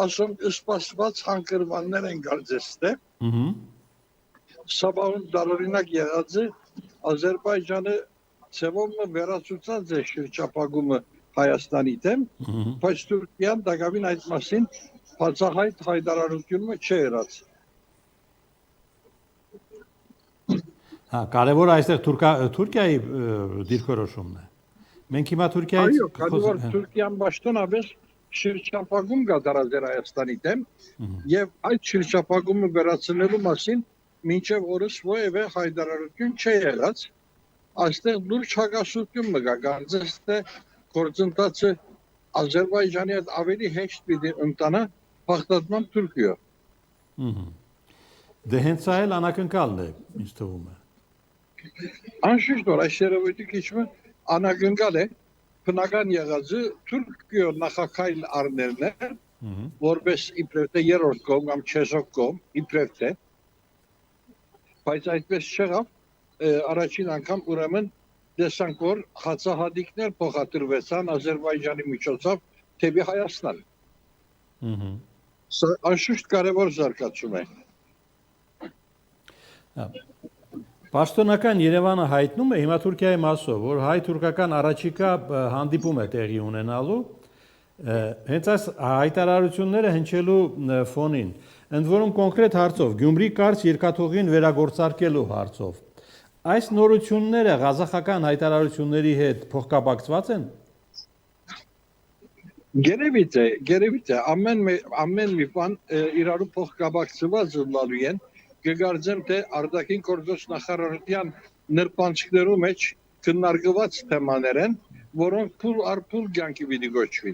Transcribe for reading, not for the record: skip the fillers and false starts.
ասում սպասված հանգրվաններ են գարձեստե, սաբահուն դարօրինակ եղած է Ադրբեջանը ծևոմը վերացուցած է շրջապագումը Հայաստանի դեմ, բայց Թուրքիան դակավին այդ մասին բացահայտ հայտարարությունը չի եղած։ Հա, կարևոր այստեղ Թուրքիայի դիրքորոշումն է։ Մենք հիմա Թուրքիայից Այո, կարևոր Թուրքիան պաշտոնապես շրջապագում կատարած էր Հայաստանի դեմ եւ այդ շրջապագումը վերացնելու մասին մինչեւ օրս ովևէ հայտարարություն չի եղած։ Այստեղ լուրջ հակասություն մգա գարձես թե գործընթացը Ադրբեջանի հետ ավելի հեշտ պիտի ընտանա փախտատման Թուրքիա։ Դե հենց սա էլ անակնկալն է, ինձ թվում է։ Անշուշտ որ այս երևույթը քիչ անակնկալ է, բնական եղածը Թուրքիա նախագահ առներն է, որպես իբրև թե երրորդ կողմ կամ չեզոք կողմ, իբրև թե, բայց այդպես չեղավ, առաջին անգամ ուրեմն տեսանք, որ հացահատիկներ փոխադրվեցան Ադրբեջանի միջոցով թեպի Հայաստան։ Սա անշուշտ կարևոր զարգացում է։ Պաշտոնական Երևանը հայտնում է հիմա Թուրքիայի մասով, որ հայ-թուրքական առաջիկա հանդիպում է տեղի ունենալու, հենց այս հայտարարությունները հնչելու ֆոնին, ընդ որում կոնկրետ հարցով, Գյումրի կարճ երկաթուղին վերագործարկելու հարցով, այս նորությունները ղազախական հայտարարությունների հետ փոխկապակցված են։ Գերևի թե ամեն մի բան իրարու փոխկապակցված լինելու են, կգարձեմ թե արտաքին գործոս նախարարության նրբանցքներու մեջ քննարկված թեմաներ են, որոնք փուլ առ փուլ կյանքի պիտի գոչվին։